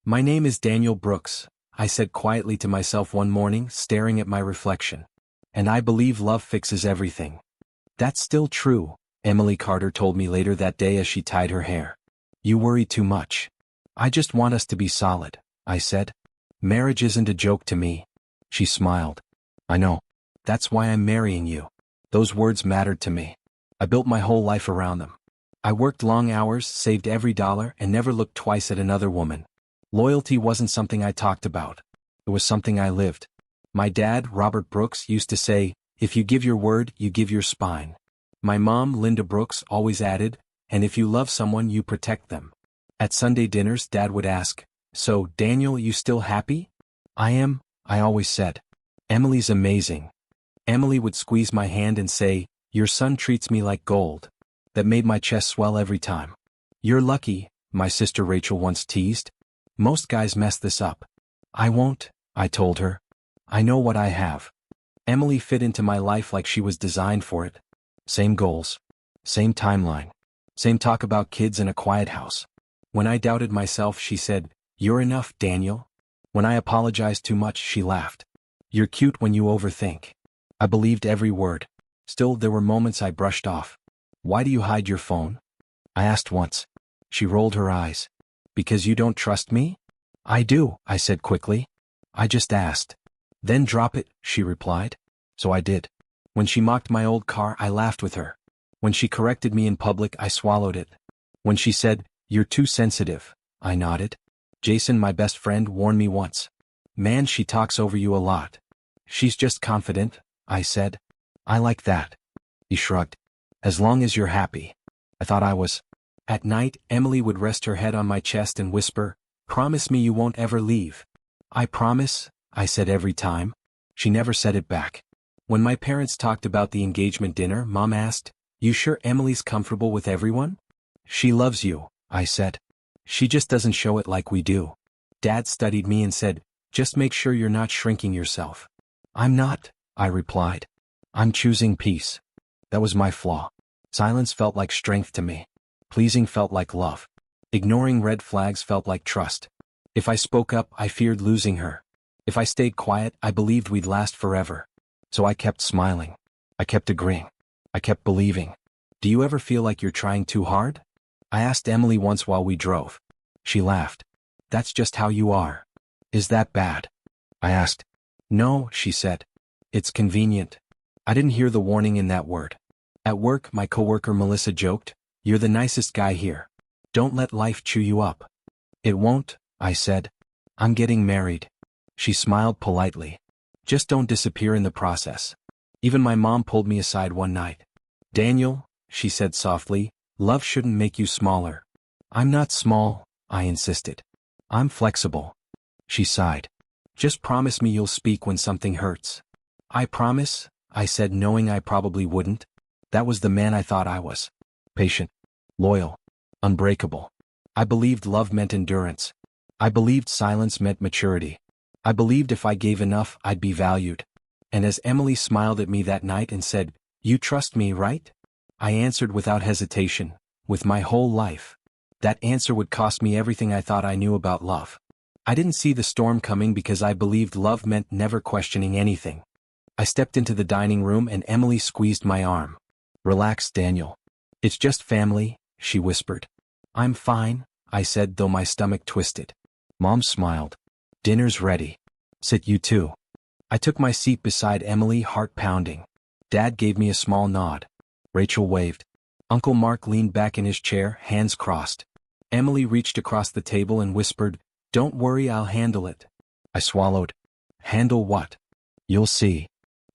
My name is Daniel Brooks, I said quietly to myself one morning, staring at my reflection. And I believe love fixes everything. That's still true, Emily Carter told me later that day as she tied her hair. You worry too much. I just want us to be solid, I said. Marriage isn't a joke to me. She smiled. I know. That's why I'm marrying you. Those words mattered to me. I built my whole life around them. I worked long hours, saved every dollar, and never looked twice at another woman. Loyalty wasn't something I talked about. It was something I lived. My dad, Robert Brooks, used to say, if you give your word, you give your spine. My mom, Linda Brooks, always added, and if you love someone, you protect them. At Sunday dinners, Dad would ask, so, Daniel, you still happy? I am, I always said. Emily's amazing. Emily would squeeze my hand and say, your son treats me like gold. That made my chest swell every time. You're lucky, my sister Rachel once teased. Most guys mess this up. I won't, I told her. I know what I have. Emily fit into my life like she was designed for it. Same goals. Same timeline. Same talk about kids in a quiet house. When I doubted myself, she said, you're enough, Daniel. When I apologized too much, she laughed. You're cute when you overthink. I believed every word. Still, there were moments I brushed off. Why do you hide your phone? I asked once. She rolled her eyes. Because you don't trust me? I do, I said quickly. I just asked. Then drop it, she replied. So I did. When she mocked my old car, I laughed with her. When she corrected me in public, I swallowed it. When she said, you're too sensitive, I nodded. Jason, my best friend, warned me once. Man, she talks over you a lot. She's just confident, I said. I like that. He shrugged. As long as you're happy. I thought I was. At night, Emily would rest her head on my chest and whisper, promise me you won't ever leave. I promise, I said every time. She never said it back. When my parents talked about the engagement dinner, Mom asked, you sure Emily's comfortable with everyone? She loves you, I said. She just doesn't show it like we do. Dad studied me and said, just make sure you're not shrinking yourself. I'm not, I replied. I'm choosing peace. That was my flaw. Silence felt like strength to me. Pleasing felt like love. Ignoring red flags felt like trust. If I spoke up, I feared losing her. If I stayed quiet, I believed we'd last forever. So I kept smiling. I kept agreeing. I kept believing. Do you ever feel like you're trying too hard? I asked Emily once while we drove. She laughed. That's just how you are. Is that bad? I asked. No, she said. It's convenient. I didn't hear the warning in that word. At work, my coworker Melissa joked, you're the nicest guy here. Don't let life chew you up. It won't, I said. I'm getting married. She smiled politely. Just don't disappear in the process. Even my mom pulled me aside one night. Daniel, she said softly, love shouldn't make you smaller. I'm not small, I insisted. I'm flexible. She sighed. Just promise me you'll speak when something hurts. I promise, I said, knowing I probably wouldn't. That was the man I thought I was. Patient. Loyal. Unbreakable. I believed love meant endurance. I believed silence meant maturity. I believed if I gave enough, I'd be valued. And as Emily smiled at me that night and said, you trust me, right? I answered without hesitation, with my whole life. That answer would cost me everything I thought I knew about love. I didn't see the storm coming because I believed love meant never questioning anything. I stepped into the dining room and Emily squeezed my arm. Relax, Daniel. It's just family, she whispered. I'm fine, I said, though my stomach twisted. Mom smiled. Dinner's ready. Sit, you too. I took my seat beside Emily, heart pounding. Dad gave me a small nod. Rachel waved. Uncle Mark leaned back in his chair, hands crossed. Emily reached across the table and whispered, don't worry, I'll handle it. I swallowed. Handle what? You'll see.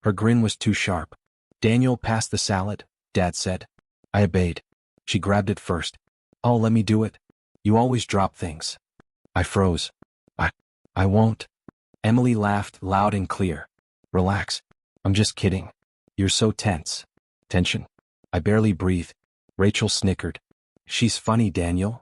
Her grin was too sharp. Daniel, pass the salad, Dad said. I obeyed. She grabbed it first. Oh, let me do it. You always drop things. I froze. I won't. Emily laughed loud and clear. Relax. I'm just kidding. You're so tense. Tension. I barely breathed. Rachel snickered. She's funny, Daniel.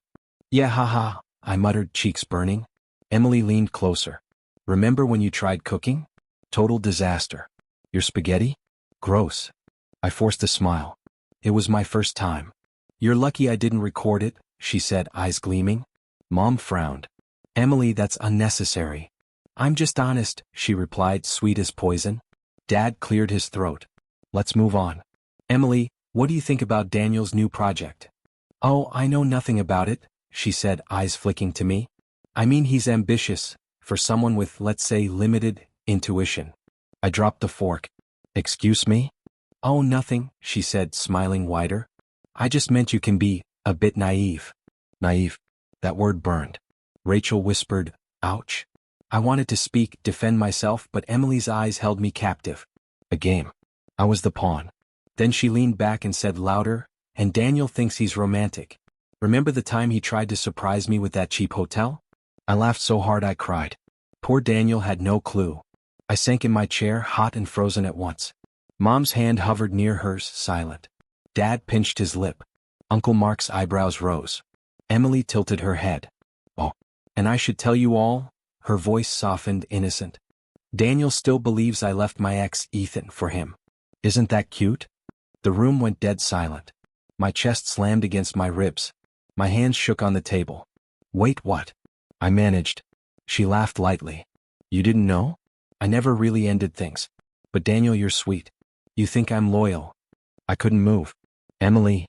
Yeah, haha, I muttered, cheeks burning. Emily leaned closer. Remember when you tried cooking? Total disaster. Your spaghetti? Gross. I forced a smile. It was my first time. You're lucky I didn't record it, she said, eyes gleaming. Mom frowned. Emily, that's unnecessary. I'm just honest, she replied, sweet as poison. Dad cleared his throat. Let's move on. Emily, what do you think about Daniel's new project? Oh, I know nothing about it, she said, eyes flicking to me. I mean, he's ambitious, for someone with, let's say, limited intuition. I dropped the fork. Excuse me? Oh, nothing, she said, smiling wider. I just meant you can be a bit naive. Naive. That word burned. Rachel whispered, ouch. I wanted to speak, defend myself, but Emily's eyes held me captive. A game. I was the pawn. Then she leaned back and said louder, and Daniel thinks he's romantic. Remember the time he tried to surprise me with that cheap hotel? I laughed so hard I cried. Poor Daniel had no clue. I sank in my chair, hot and frozen at once. Mom's hand hovered near hers, silent. Dad pinched his lip. Uncle Mark's eyebrows rose. Emily tilted her head. Oh, and I should tell you all? Her voice softened, innocent. Daniel still believes I left my ex, Ethan, for him. Isn't that cute? The room went dead silent. My chest slammed against my ribs. My hands shook on the table. Wait, what? I managed. She laughed lightly. You didn't know? I never really ended things. But Daniel, you're sweet. You think I'm loyal. I couldn't move. Emily.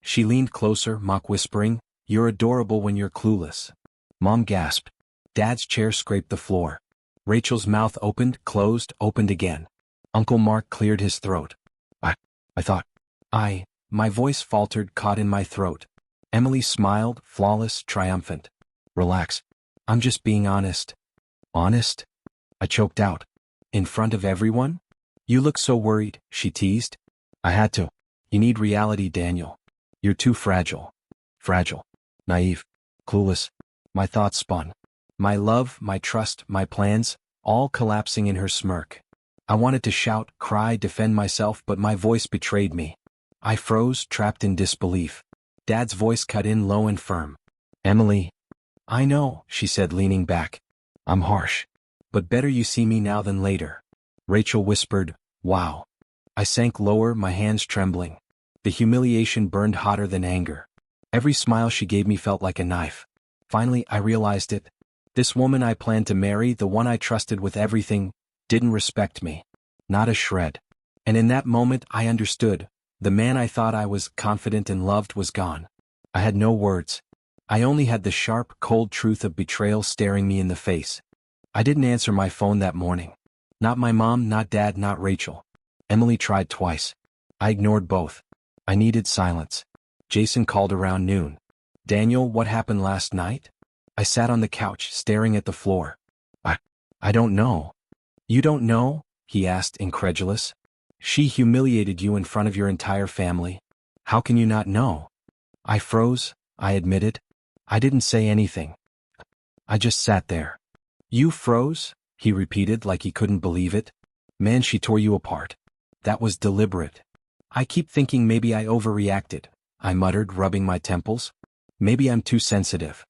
She leaned closer, mock whispering, you're adorable when you're clueless. Mom gasped. Dad's chair scraped the floor. Rachel's mouth opened, closed, opened again. Uncle Mark cleared his throat. I thought. My voice faltered, caught in my throat. Emily smiled, flawless, triumphant. Relax. I'm just being honest. Honest? I choked out. In front of everyone? You look so worried, she teased. I had to. You need reality, Daniel. You're too fragile. Fragile. Naive. Clueless. My thoughts spun. My love, my trust, my plans, all collapsing in her smirk. I wanted to shout, cry, defend myself, but my voice betrayed me. I froze, trapped in disbelief. Dad's voice cut in low and firm. Emily. I know, she said, leaning back. I'm harsh. But better you see me now than later. Rachel whispered, wow. I sank lower, my hands trembling. The humiliation burned hotter than anger. Every smile she gave me felt like a knife. Finally, I realized it. This woman I planned to marry, the one I trusted with everything, didn't respect me. Not a shred. And in that moment I understood. The man I thought I was confident and loved was gone. I had no words. I only had the sharp, cold truth of betrayal staring me in the face. I didn't answer my phone that morning. Not my mom, not Dad, not Rachel. Emily tried twice. I ignored both. I needed silence. Jason called around noon. Daniel, what happened last night? I sat on the couch, staring at the floor. I don't know. You don't know? He asked, incredulous. She humiliated you in front of your entire family. How can you not know? I froze, I admitted. I didn't say anything. I just sat there. You froze? He repeated like he couldn't believe it. Man, she tore you apart. That was deliberate. I keep thinking maybe I overreacted, I muttered, rubbing my temples. Maybe I'm too sensitive.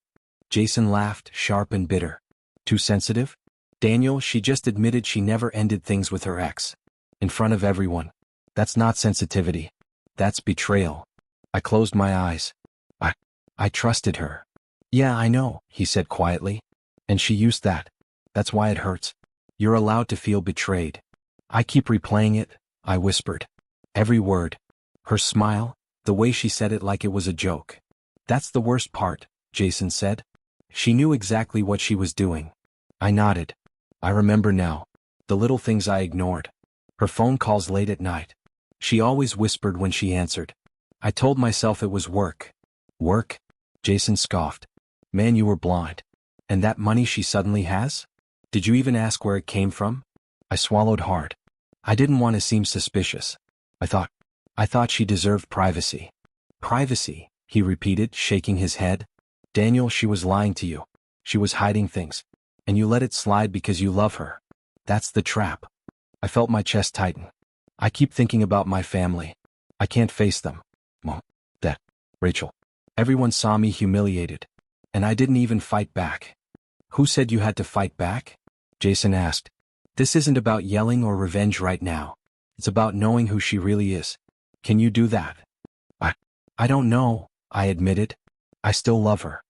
Jason laughed, sharp and bitter. Too sensitive? Daniel, she just admitted she never ended things with her ex. In front of everyone. That's not sensitivity. That's betrayal. I closed my eyes. I trusted her. Yeah, I know, he said quietly. And she used that. That's why it hurts. You're allowed to feel betrayed. I keep replaying it, I whispered. Every word. Her smile, the way she said it like it was a joke. That's the worst part, Jason said. She knew exactly what she was doing. I nodded. I remember now. The little things I ignored. Her phone calls late at night. She always whispered when she answered. I told myself it was work. Work? Jason scoffed. Man, you were blind. And that money she suddenly has? Did you even ask where it came from? I swallowed hard. I didn't want to seem suspicious. I thought she deserved privacy. Privacy, he repeated, shaking his head. Daniel, she was lying to you. She was hiding things. And you let it slide because you love her. That's the trap. I felt my chest tighten. I keep thinking about my family. I can't face them. Mom, Dad, Rachel. Everyone saw me humiliated. And I didn't even fight back. Who said you had to fight back? Jason asked. This isn't about yelling or revenge right now. It's about knowing who she really is. Can you do that? I don't know, I admitted. I still love her.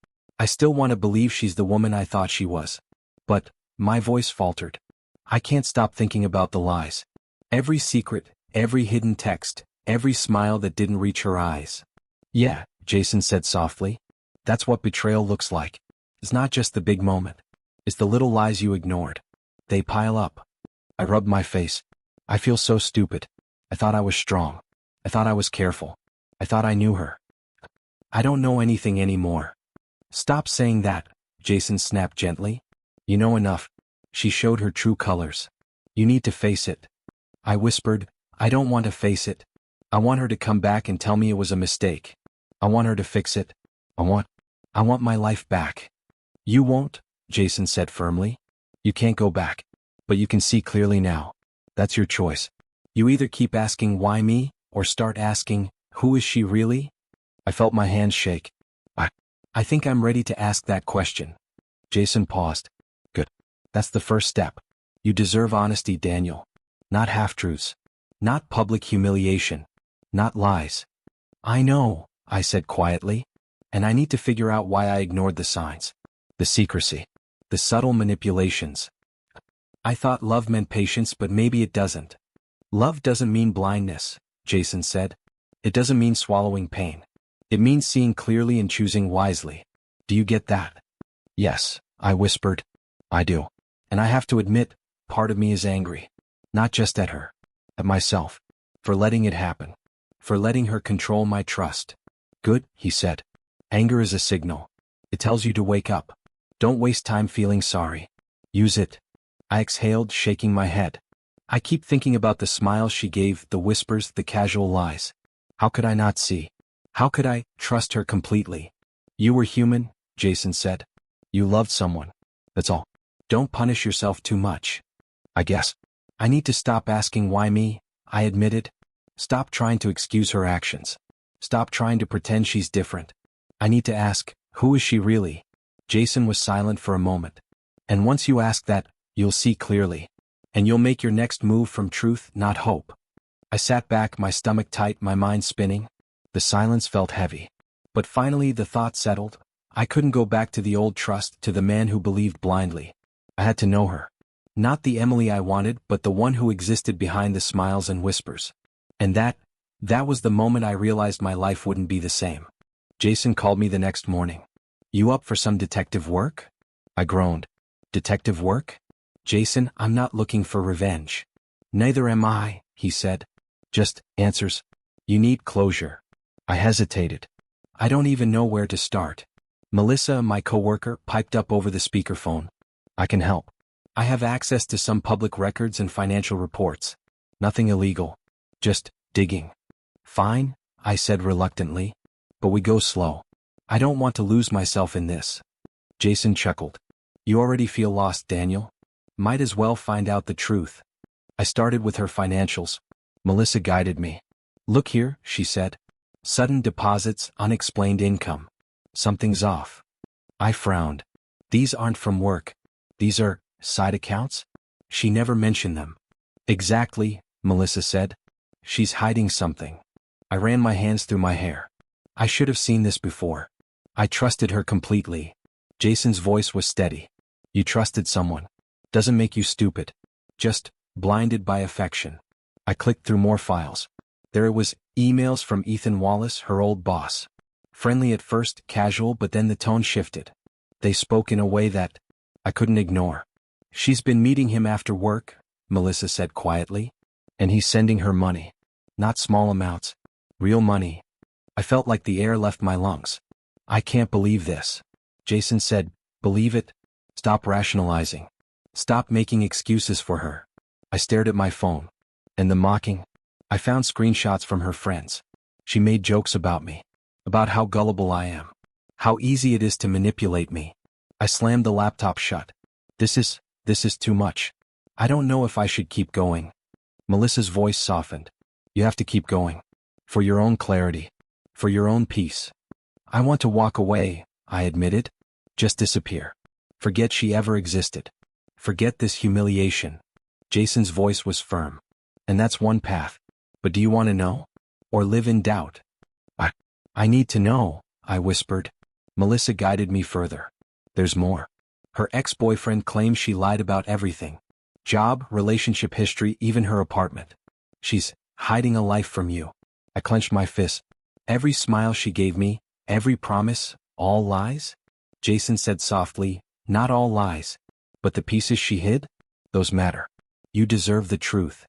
I still want to believe she's the woman I thought she was. But, my voice faltered. I can't stop thinking about the lies. Every secret, every hidden text, every smile that didn't reach her eyes. Yeah, Jason said softly. That's what betrayal looks like. It's not just the big moment. It's the little lies you ignored. They pile up. I rubbed my face. I feel so stupid. I thought I was strong. I thought I was careful. I thought I knew her. I don't know anything anymore. Stop saying that, Jason snapped gently. You know enough. She showed her true colors. You need to face it. I whispered, I don't want to face it. I want her to come back and tell me it was a mistake. I want her to fix it. I want my life back. You won't, Jason said firmly. You can't go back. But you can see clearly now. That's your choice. You either keep asking why me, or start asking, who is she really? I felt my hands shake. I think I'm ready to ask that question. Jason paused. Good. That's the first step. You deserve honesty, Daniel. Not half-truths. Not public humiliation. Not lies. I know, I said quietly. And I need to figure out why I ignored the signs. The secrecy. The subtle manipulations. I thought love meant patience, but maybe it doesn't. Love doesn't mean blindness, Jason said. It doesn't mean swallowing pain. It means seeing clearly and choosing wisely. Do you get that? Yes, I whispered. I do. And I have to admit, part of me is angry. Not just at her. At myself. For letting it happen. For letting her control my trust. Good, he said. Anger is a signal. It tells you to wake up. Don't waste time feeling sorry. Use it. I exhaled, shaking my head. I keep thinking about the smiles she gave, the whispers, the casual lies. How could I not see? How could I trust her completely? You were human, Jason said. You loved someone. That's all. Don't punish yourself too much. I guess. I need to stop asking why me, I admitted. Stop trying to excuse her actions. Stop trying to pretend she's different. I need to ask, who is she really? Jason was silent for a moment. And once you ask that, you'll see clearly. And you'll make your next move from truth, not hope. I sat back, my stomach tight, my mind spinning. The silence felt heavy. But finally the thought settled. I couldn't go back to the old trust, to the man who believed blindly. I had to know her. Not the Emily I wanted, but the one who existed behind the smiles and whispers. And that was the moment I realized my life wouldn't be the same. Jason called me the next morning. You up for some detective work? I groaned. Detective work? Jason, I'm not looking for revenge. Neither am I, he said. Just answers. You need closure. I hesitated. I don't even know where to start. Melissa, my coworker, piped up over the speakerphone. I can help. I have access to some public records and financial reports. Nothing illegal. Just digging. Fine, I said reluctantly. But we go slow. I don't want to lose myself in this. Jason chuckled. You already feel lost, Daniel. Might as well find out the truth. I started with her financials. Melissa guided me. Look here, she said. Sudden deposits, unexplained income. Something's off. I frowned. These aren't from work. These are side accounts? She never mentioned them. Exactly, Melissa said. She's hiding something. I ran my hands through my hair. I should have seen this before. I trusted her completely. Jason's voice was steady. You trusted someone. Doesn't make you stupid. Just blinded by affection. I clicked through more files. There it was, emails from Ethan Wallace, her old boss. Friendly at first, casual, but then the tone shifted. They spoke in a way that I couldn't ignore. She's been meeting him after work, Melissa said quietly. And he's sending her money. Not small amounts. Real money. I felt like the air left my lungs. I can't believe this. Jason said, believe it? Stop rationalizing. Stop making excuses for her. I stared at my phone. And the mocking? I found screenshots from her friends. She made jokes about me. About how gullible I am. How easy it is to manipulate me. I slammed the laptop shut. This is too much. I don't know if I should keep going. Melissa's voice softened. You have to keep going. For your own clarity. For your own peace. I want to walk away, I admitted. Just disappear. Forget she ever existed. Forget this humiliation. Jason's voice was firm. And that's one path. But do you want to know? Or live in doubt? I need to know, I whispered. Melissa guided me further. There's more. Her ex-boyfriend claims she lied about everything. Job, relationship history, even her apartment. She's hiding a life from you. I clenched my fist. Every smile she gave me, every promise, all lies? Jason said softly, not all lies. But the pieces she hid? Those matter. You deserve the truth.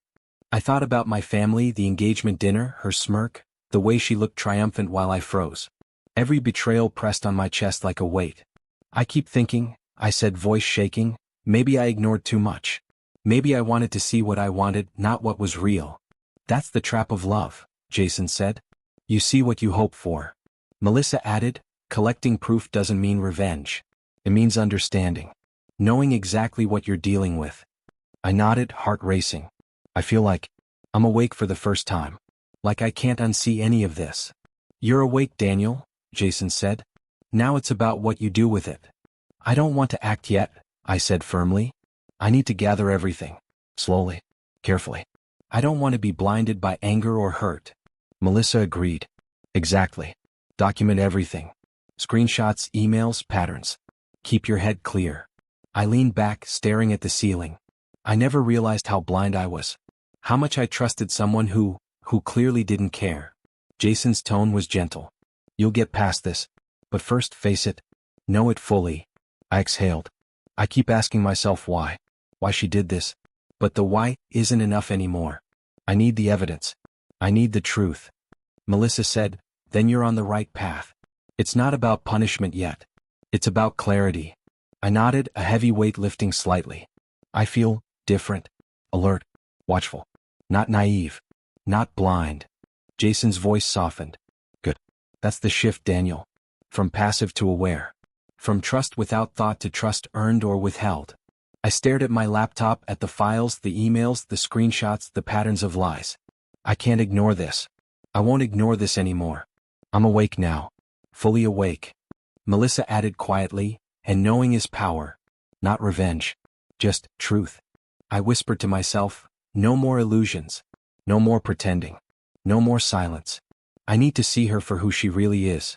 I thought about my family, the engagement dinner, her smirk, the way she looked triumphant while I froze. Every betrayal pressed on my chest like a weight. I keep thinking, I said, voice shaking, maybe I ignored too much. Maybe I wanted to see what I wanted, not what was real. That's the trap of love, Jason said. You see what you hope for. Melissa added, collecting proof doesn't mean revenge. It means understanding. Knowing exactly what you're dealing with. I nodded, heart racing. I feel like I'm awake for the first time. Like I can't unsee any of this. You're awake, Daniel, Jason said. Now it's about what you do with it. I don't want to act yet, I said firmly. I need to gather everything. Slowly. Carefully. I don't want to be blinded by anger or hurt. Melissa agreed. Exactly. Document everything. Screenshots, emails, patterns. Keep your head clear. I leaned back, staring at the ceiling. I never realized how blind I was. How much I trusted someone who clearly didn't care. Jason's tone was gentle. You'll get past this. But first, face it. Know it fully. I exhaled. I keep asking myself why. Why she did this. But the why isn't enough anymore. I need the evidence. I need the truth. Melissa said, then you're on the right path. It's not about punishment yet. It's about clarity. I nodded, a heavy weight lifting slightly. I feel different, alert, watchful. Not naive. Not blind. Jason's voice softened. Good. That's the shift, Daniel. From passive to aware. From trust without thought to trust earned or withheld. I stared at my laptop, at the files, the emails, the screenshots, the patterns of lies. I can't ignore this. I won't ignore this anymore. I'm awake now. Fully awake. Melissa added quietly, and knowing is power. Not revenge. Just truth. I whispered to myself, no more illusions. No more pretending. No more silence. I need to see her for who she really is.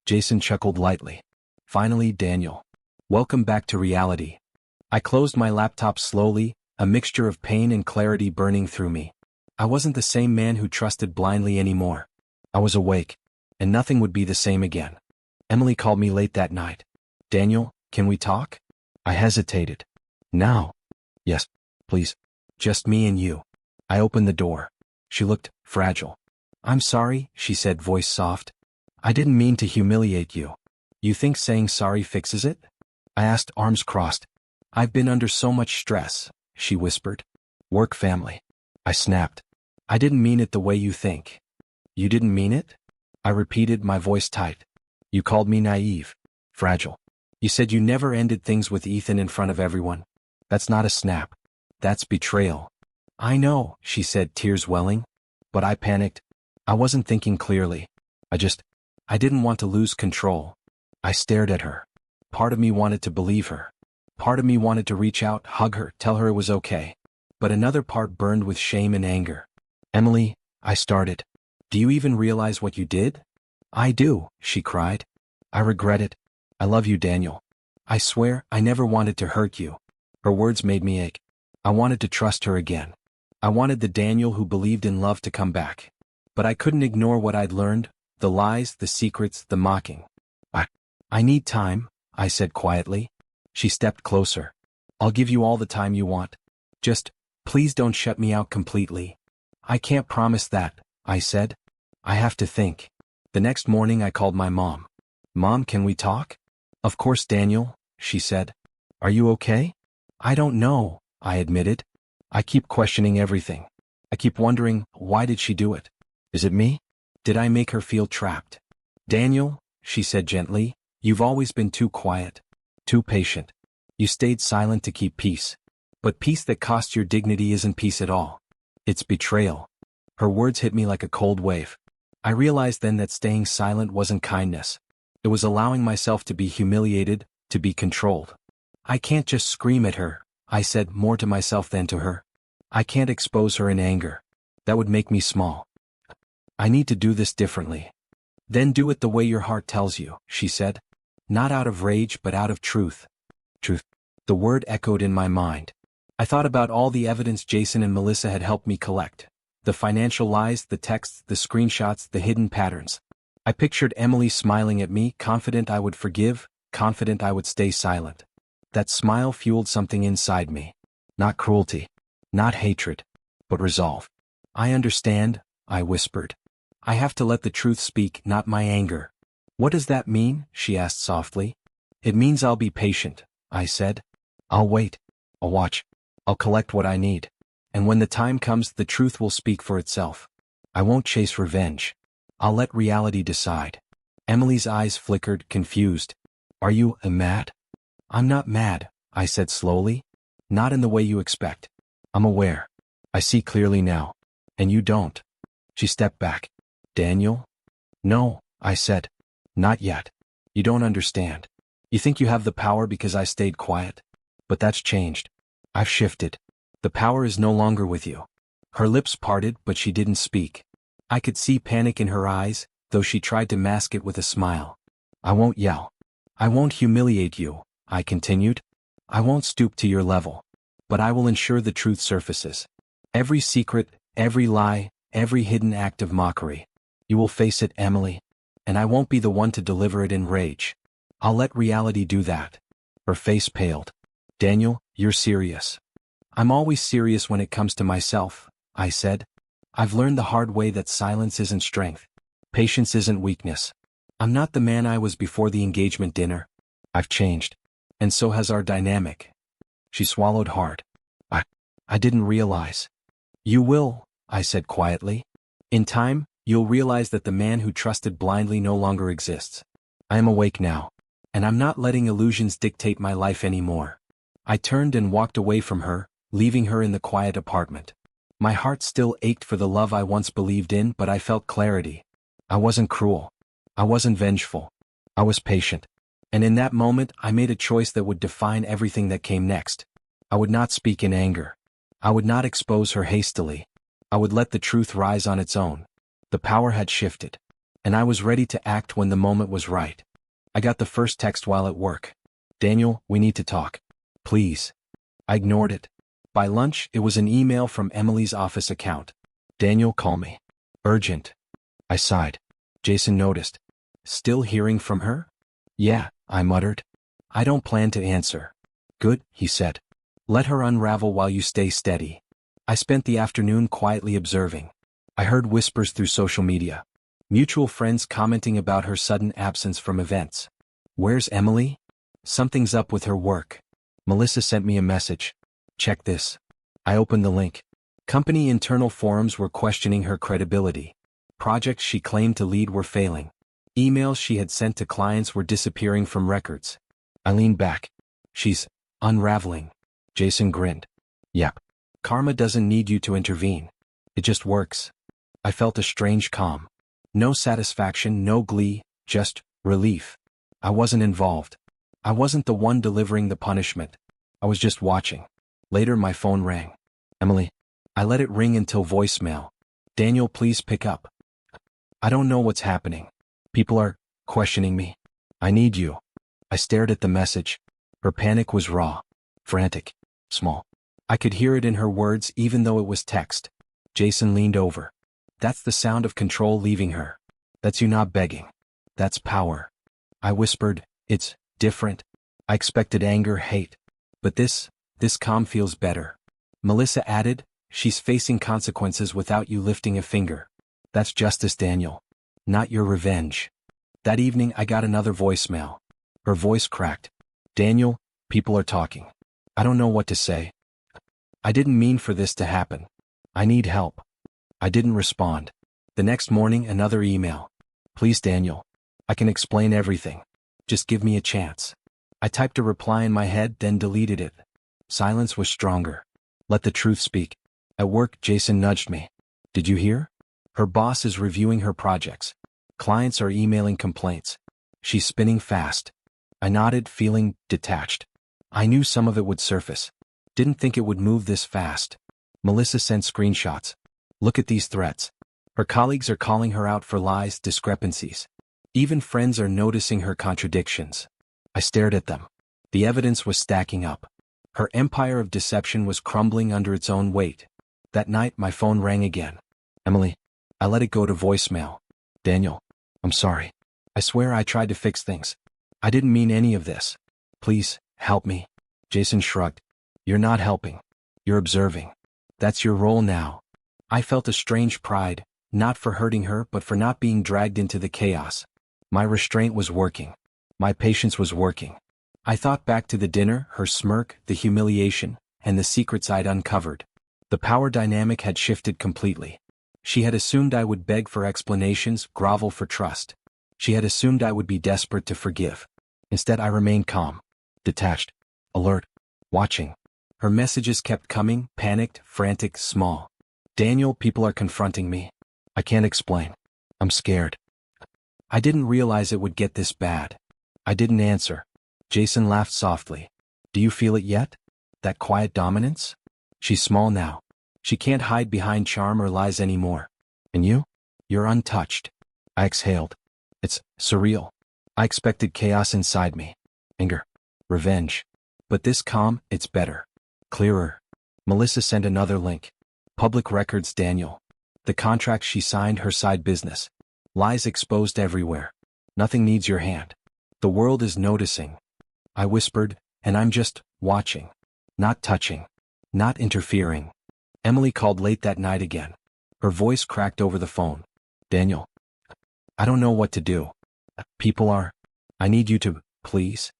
Jason chuckled lightly. Finally, Daniel. Welcome back to reality. I closed my laptop slowly, a mixture of pain and clarity burning through me. I wasn't the same man who trusted blindly anymore. I was awake, and nothing would be the same again. Emily called me late that night. Daniel, can we talk? I hesitated. Now? Yes, please. Just me and you. I opened the door. She looked fragile. I'm sorry, she said, voice soft. I didn't mean to humiliate you. You think saying sorry fixes it? I asked, arms crossed. I've been under so much stress, she whispered. Work, family. I snapped. I didn't mean it the way you think. You didn't mean it? I repeated, my voice tight. You called me naive. Fragile. You said you never ended things with Ethan in front of everyone. That's not a snap. That's betrayal. I know, she said, tears welling. But I panicked. I wasn't thinking clearly. I didn't want to lose control. I stared at her. Part of me wanted to believe her. Part of me wanted to reach out, hug her, tell her it was okay. But another part burned with shame and anger. Emily, I started. Do you even realize what you did? I do, she cried. I regret it. I love you, Daniel. I swear, I never wanted to hurt you. Her words made me ache. I wanted to trust her again. I wanted the Daniel who believed in love to come back. But I couldn't ignore what I'd learned, the lies, the secrets, the mocking. I need time, I said quietly. She stepped closer. I'll give you all the time you want. Just, please don't shut me out completely. I can't promise that, I said. I have to think. The next morning I called my mom. Mom, can we talk? Of course, Daniel, she said. Are you okay? I don't know, I admitted. I keep questioning everything. I keep wondering, why did she do it? Is it me? Did I make her feel trapped? Daniel, she said gently, you've always been too quiet, too patient. You stayed silent to keep peace. But peace that costs your dignity isn't peace at all. It's betrayal. Her words hit me like a cold wave. I realized then that staying silent wasn't kindness. It was allowing myself to be humiliated, to be controlled. I can't just scream at her, I said, more to myself than to her. I can't expose her in anger. That would make me small. I need to do this differently. Then do it the way your heart tells you, she said. Not out of rage but out of truth. Truth. The word echoed in my mind. I thought about all the evidence Jason and Melissa had helped me collect. The financial lies, the texts, the screenshots, the hidden patterns. I pictured Emily smiling at me, confident I would forgive, confident I would stay silent. That smile fueled something inside me. Not cruelty. Not hatred. But resolve. I understand, I whispered. I have to let the truth speak, not my anger. What does that mean? She asked softly. It means I'll be patient, I said. I'll wait. I'll watch. I'll collect what I need. And when the time comes, the truth will speak for itself. I won't chase revenge. I'll let reality decide. Emily's eyes flickered, confused. Are you mad? I'm not mad, I said slowly. Not in the way you expect. I'm aware. I see clearly now. And you don't. She stepped back. Daniel? No, I said. Not yet. You don't understand. You think you have the power because I stayed quiet? But that's changed. I've shifted. The power is no longer with you. Her lips parted, but she didn't speak. I could see panic in her eyes, though she tried to mask it with a smile. I won't yell. I won't humiliate you, I continued. I won't stoop to your level. But I will ensure the truth surfaces. Every secret, every lie, every hidden act of mockery. You will face it, Emily. And I won't be the one to deliver it in rage. I'll let reality do that. Her face paled. Daniel, you're serious. I'm always serious when it comes to myself, I said. I've learned the hard way that silence isn't strength. Patience isn't weakness. I'm not the man I was before the engagement dinner. I've changed. And so has our dynamic. She swallowed hard. I didn't realize. You will, I said quietly. In time, you'll realize that the man who trusted blindly no longer exists. I am awake now. And I'm not letting illusions dictate my life anymore. I turned and walked away from her, leaving her in the quiet apartment. My heart still ached for the love I once believed in, but I felt clarity. I wasn't cruel. I wasn't vengeful. I was patient. And in that moment, I made a choice that would define everything that came next. I would not speak in anger. I would not expose her hastily. I would let the truth rise on its own. The power had shifted. And I was ready to act when the moment was right. I got the first text while at work. Daniel, we need to talk. Please. I ignored it. By lunch, it was an email from Emily's office account. Daniel, call me. Urgent. I sighed. Jason noticed. Still hearing from her? Yeah, I muttered. I don't plan to answer. Good, he said. Let her unravel while you stay steady. I spent the afternoon quietly observing. I heard whispers through social media. Mutual friends commenting about her sudden absence from events. Where's Emily? Something's up with her work. Melissa sent me a message. Check this. I opened the link. Company internal forums were questioning her credibility. Projects she claimed to lead were failing. Emails she had sent to clients were disappearing from records. I leaned back. She's unraveling. Jason grinned. Yep. Karma doesn't need you to intervene. It just works. I felt a strange calm. No satisfaction, no glee, just relief. I wasn't involved. I wasn't the one delivering the punishment. I was just watching. Later my phone rang. Emily. I let it ring until voicemail. Daniel, please pick up. I don't know what's happening. People are questioning me. I need you. I stared at the message. Her panic was raw, frantic, small. I could hear it in her words even though it was text. Jason leaned over. That's the sound of control leaving her. That's you not begging. That's power. I whispered, it's different. I expected anger, hate. But this calm feels better. Melissa added, she's facing consequences without you lifting a finger. That's justice, Daniel. Not your revenge. That evening I got another voicemail. Her voice cracked. Daniel, people are talking. I don't know what to say. I didn't mean for this to happen. I need help. I didn't respond. The next morning another email. Please, Daniel. I can explain everything. Just give me a chance. I typed a reply in my head, then deleted it. Silence was stronger. Let the truth speak. At work, Jason nudged me. Did you hear? Her boss is reviewing her projects. Clients are emailing complaints. She's spinning fast. I nodded, feeling detached. I knew some of it would surface. Didn't think it would move this fast. Melissa sent screenshots. Look at these threats. Her colleagues are calling her out for lies, discrepancies. Even friends are noticing her contradictions. I stared at them. The evidence was stacking up. Her empire of deception was crumbling under its own weight. That night, my phone rang again. Emily. I let it go to voicemail. Daniel. I'm sorry. I swear I tried to fix things. I didn't mean any of this. Please, help me. Jason shrugged. You're not helping. You're observing. That's your role now. I felt a strange pride, not for hurting her but for not being dragged into the chaos. My restraint was working. My patience was working. I thought back to the dinner, her smirk, the humiliation, and the secrets I'd uncovered. The power dynamic had shifted completely. She had assumed I would beg for explanations, grovel for trust. She had assumed I would be desperate to forgive. Instead, I remained calm, detached, alert, watching. Her messages kept coming, panicked, frantic, small. Daniel, people are confronting me. I can't explain. I'm scared. I didn't realize it would get this bad. I didn't answer. Jason laughed softly. Do you feel it yet? That quiet dominance? She's small now. She can't hide behind charm or lies anymore. And you? You're untouched. I exhaled. It's surreal. I expected chaos inside me. Anger. Revenge. But this calm, it's better. Clearer. Melissa sent another link. Public records, Daniel. The contract she signed, her side business. Lies exposed everywhere. Nothing needs your hand. The world is noticing. I whispered, and I'm just watching. Not touching. Not interfering. Emily called late that night again. Her voice cracked over the phone. Daniel. I don't know what to do. People are. I need you to, please.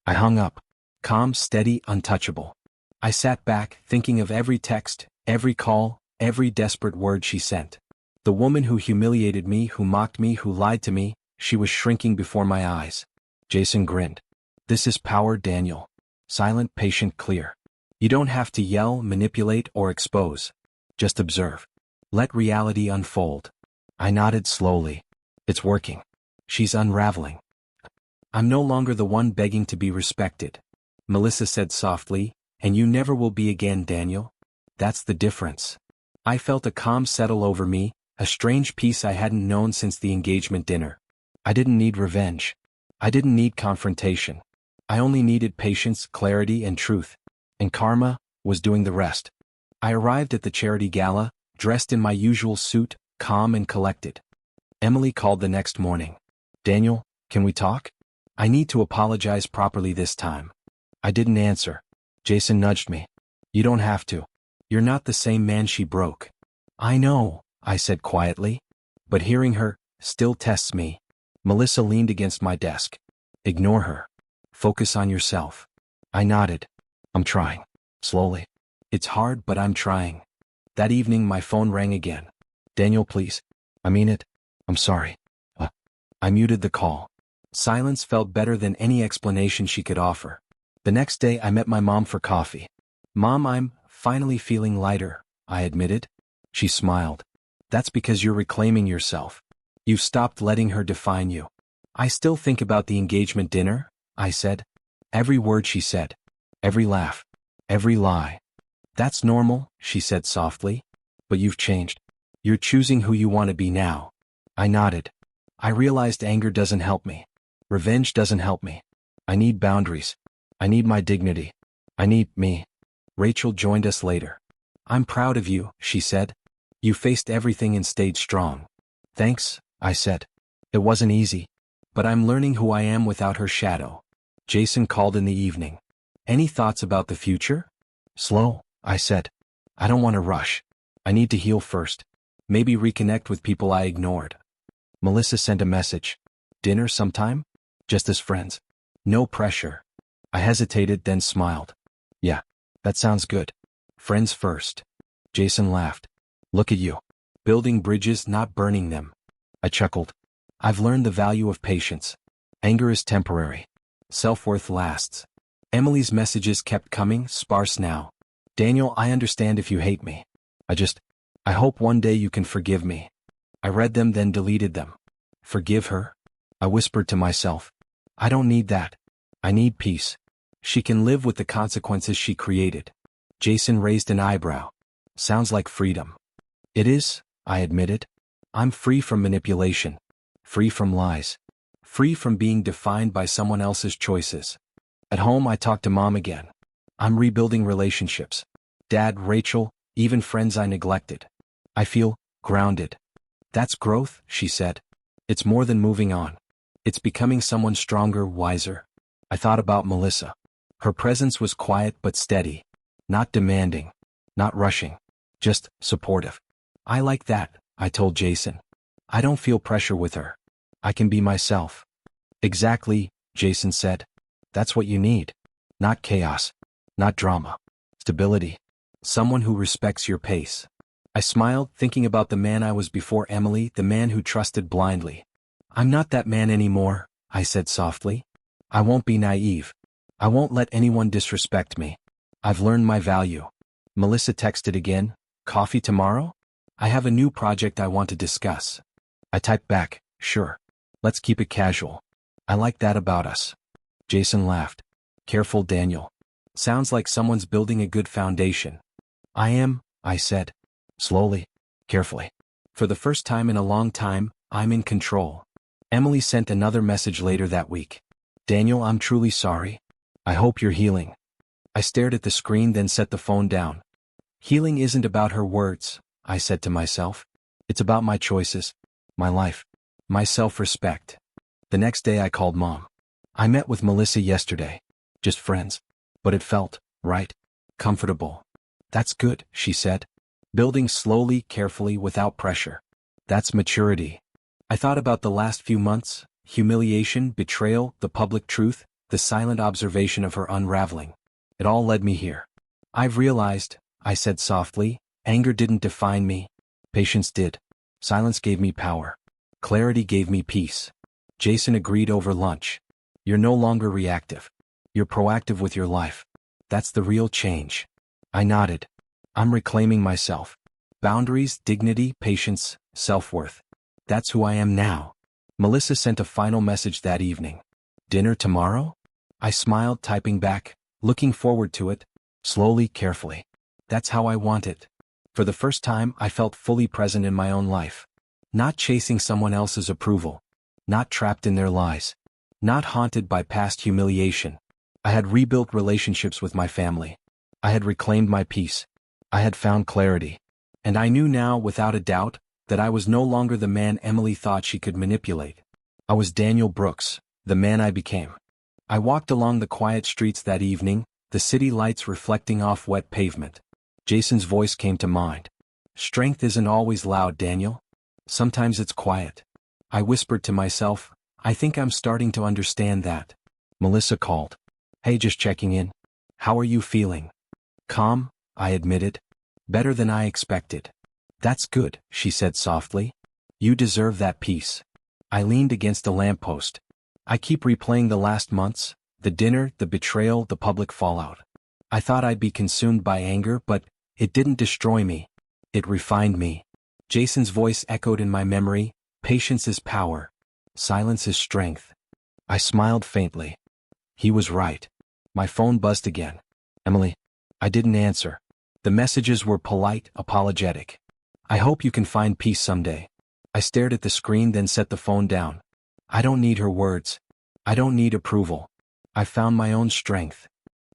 I hung up. Calm, steady, untouchable. I sat back, thinking of every text, every call, every desperate word she sent. The woman who humiliated me, who mocked me, who lied to me, she was shrinking before my eyes. Jason grinned. This is power, Daniel. Silent, patient, clear. You don't have to yell, manipulate, or expose. Just observe. Let reality unfold. I nodded slowly. It's working. She's unraveling. I'm no longer the one begging to be respected. Melissa said softly, and you never will be again, Daniel. That's the difference. I felt a calm settle over me, a strange peace I hadn't known since the engagement dinner. I didn't need revenge. I didn't need confrontation. I only needed patience, clarity, and truth. And karma was doing the rest. I arrived at the charity gala, dressed in my usual suit, calm and collected. Emily called the next morning. Daniel, can we talk? I need to apologize properly this time. I didn't answer. Jason nudged me. You don't have to. You're not the same man she broke. I know, I said quietly. But hearing her still tests me. Melissa leaned against my desk. Ignore her. Focus on yourself. I nodded. I'm trying. Slowly. It's hard, but I'm trying. That evening my phone rang again. Daniel, please. I mean it. I'm sorry. I muted the call. Silence felt better than any explanation she could offer. The next day I met my mom for coffee. Mom, I'm finally feeling lighter, I admitted. She smiled. That's because you're reclaiming yourself. You've stopped letting her define you. I still think about the engagement dinner, I said. Every word she said. Every laugh. Every lie. That's normal, she said softly. But you've changed. You're choosing who you want to be now. I nodded. I realized anger doesn't help me. Revenge doesn't help me. I need boundaries. I need my dignity. I need me. Rachel joined us later. I'm proud of you, she said. You faced everything and stayed strong. Thanks, I said. It wasn't easy. But I'm learning who I am without her shadow. Jason called in the evening. Any thoughts about the future? Slow, I said. I don't want to rush. I need to heal first. Maybe reconnect with people I ignored. Melissa sent a message. Dinner sometime? Just as friends. No pressure. I hesitated, then smiled. Yeah, that sounds good. Friends first. Jason laughed. Look at you. Building bridges, not burning them. I chuckled. I've learned the value of patience. Anger is temporary. Self-worth lasts. Emily's messages kept coming, sparse now. Daniel, I understand if you hate me. I hope one day you can forgive me. I read them, then deleted them. Forgive her? I whispered to myself. I don't need that. I need peace. She can live with the consequences she created. Jason raised an eyebrow. Sounds like freedom. It is, I admitted. I'm free from manipulation. Free from lies. free from being defined by someone else's choices. At home I talked to Mom again. I'm rebuilding relationships. Dad, Rachel, even friends I neglected. I feel grounded. That's growth, she said. It's more than moving on. It's becoming someone stronger, wiser. I thought about Melissa. Her presence was quiet but steady. Not demanding. Not rushing. Just supportive. I like that, I told Jason. I don't feel pressure with her. I can be myself. Exactly, Jason said. That's what you need. Not chaos. Not drama. Stability. Someone who respects your pace. I smiled, thinking about the man I was before Emily, the man who trusted blindly. I'm not that man anymore, I said softly. I won't be naive. I won't let anyone disrespect me. I've learned my value. Melissa texted again. Coffee tomorrow? I have a new project I want to discuss. I typed back, sure. Let's keep it casual. I like that about us. Jason laughed. Careful, Daniel. Sounds like someone's building a good foundation. I am, I said. Slowly. Carefully. For the first time in a long time, I'm in control. Emily sent another message later that week. Daniel, I'm truly sorry. I hope you're healing. I stared at the screen, then set the phone down. Healing isn't about her words, I said to myself. It's about my choices, my life, my self-respect. The next day I called Mom. I met with Melissa yesterday. Just friends. But it felt right. Comfortable. That's good, she said. Building slowly, carefully, without pressure. That's maturity. I thought about the last few months, humiliation, betrayal, the public truth, the silent observation of her unraveling. It all led me here. I've realized, I said softly, anger didn't define me. Patience did. Silence gave me power. Clarity gave me peace. Jason agreed over lunch. You're no longer reactive. You're proactive with your life. That's the real change. I nodded. I'm reclaiming myself. Boundaries, dignity, patience, self-worth. That's who I am now. Melissa sent a final message that evening. Dinner tomorrow? I smiled, typing back, looking forward to it, slowly, carefully. That's how I want it. For the first time, I felt fully present in my own life. Not chasing someone else's approval. Not trapped in their lies. Not haunted by past humiliation. I had rebuilt relationships with my family. I had reclaimed my peace. I had found clarity. And I knew now, without a doubt, that I was no longer the man Emily thought she could manipulate. I was Daniel Brooks, the man I became. I walked along the quiet streets that evening, the city lights reflecting off wet pavement. Jason's voice came to mind. Strength isn't always loud, Daniel. Sometimes it's quiet. I whispered to myself, I think I'm starting to understand that. Melissa called. Hey, just checking in. How are you feeling? Calm, I admitted. Better than I expected. That's good, she said softly. You deserve that peace. I leaned against a lamppost. I keep replaying the last months, the dinner, the betrayal, the public fallout. I thought I'd be consumed by anger, but it didn't destroy me. It refined me. Jason's voice echoed in my memory. Patience is power. Silence is strength. I smiled faintly. He was right. My phone buzzed again. Emily. I didn't answer. The messages were polite, apologetic. I hope you can find peace someday. I stared at the screen, then set the phone down. I don't need her words. I don't need approval. I found my own strength.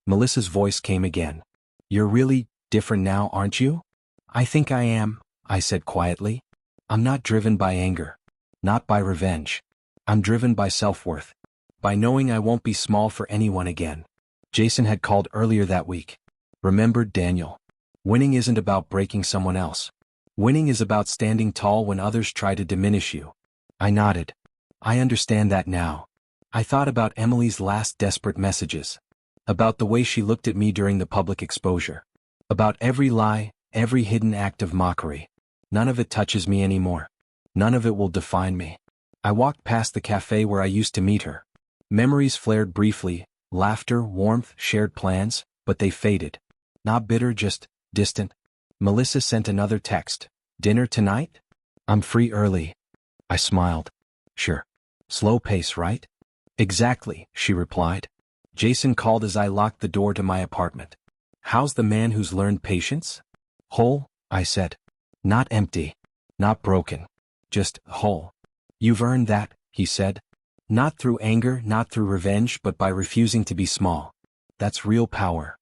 Melissa's voice came again. You're really different now, aren't you? I think I am, I said quietly. I'm not driven by anger. Not by revenge. I'm driven by self-worth. By knowing I won't be small for anyone again. Jason had called earlier that week. Remembered, Daniel. Winning isn't about breaking someone else. Winning is about standing tall when others try to diminish you. I nodded. I understand that now. I thought about Emily's last desperate messages. About the way she looked at me during the public exposure. About every lie, every hidden act of mockery. None of it touches me anymore. None of it will define me. I walked past the cafe where I used to meet her. Memories flared briefly, laughter, warmth, shared plans, but they faded. Not bitter, just distant. Melissa sent another text. Dinner tonight? I'm free early. I smiled. Sure. Slow pace, right? Exactly, she replied. Jason called as I locked the door to my apartment. How's the man who's learned patience? Whole, I said. Not empty. Not broken. Just whole. You've earned that, he said. Not through anger, not through revenge, but by refusing to be small. That's real power.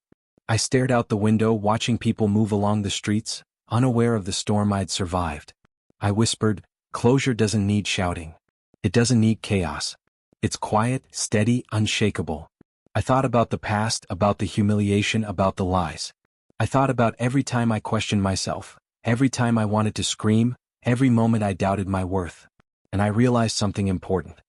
I stared out the window, watching people move along the streets, unaware of the storm I'd survived. I whispered, "Closure doesn't need shouting. It doesn't need chaos. It's quiet, steady, unshakable." I thought about the past, about the humiliation, about the lies. I thought about every time I questioned myself, every time I wanted to scream, every moment I doubted my worth. And I realized something important.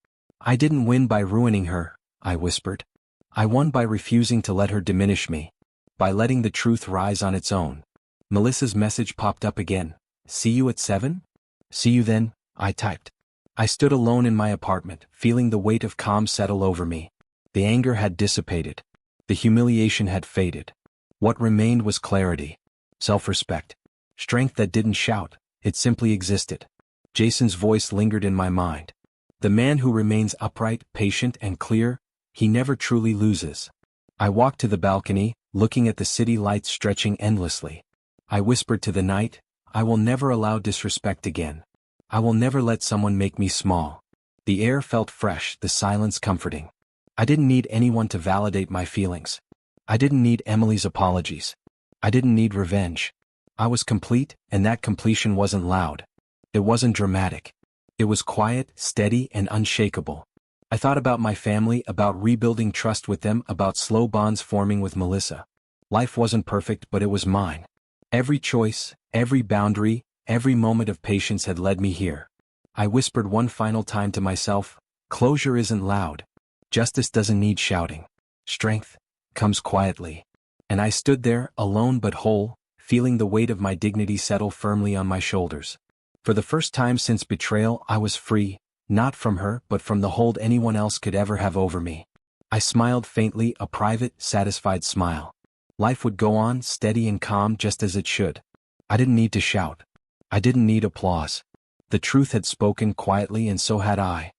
I didn't win by ruining her, I whispered. I won by refusing to let her diminish me, by letting the truth rise on its own. Melissa's message popped up again. "See you at 7? "See you then," I typed. I stood alone in my apartment, feeling the weight of calm settle over me. The anger had dissipated. The humiliation had faded. What remained was clarity, self-respect, strength that didn't shout, it simply existed. Jason's voice lingered in my mind. The man who remains upright, patient, and clear, he never truly loses. I walked to the balcony, looking at the city lights stretching endlessly. I whispered to the night, "I will never allow disrespect again. I will never let someone make me small." The air felt fresh, the silence comforting. I didn't need anyone to validate my feelings. I didn't need Emily's apologies. I didn't need revenge. I was complete, and that completion wasn't loud. It wasn't dramatic. It was quiet, steady, and unshakable. I thought about my family, about rebuilding trust with them, about slow bonds forming with Melissa. Life wasn't perfect, but it was mine. Every choice, every boundary, every moment of patience had led me here. I whispered one final time to myself, "Closure isn't loud. Justice doesn't need shouting. Strength comes quietly." And I stood there, alone but whole, feeling the weight of my dignity settle firmly on my shoulders. For the first time since betrayal, I was free, not from her, but from the hold anyone else could ever have over me. I smiled faintly, a private, satisfied smile. Life would go on, steady and calm, just as it should. I didn't need to shout. I didn't need applause. The truth had spoken quietly, and so had I.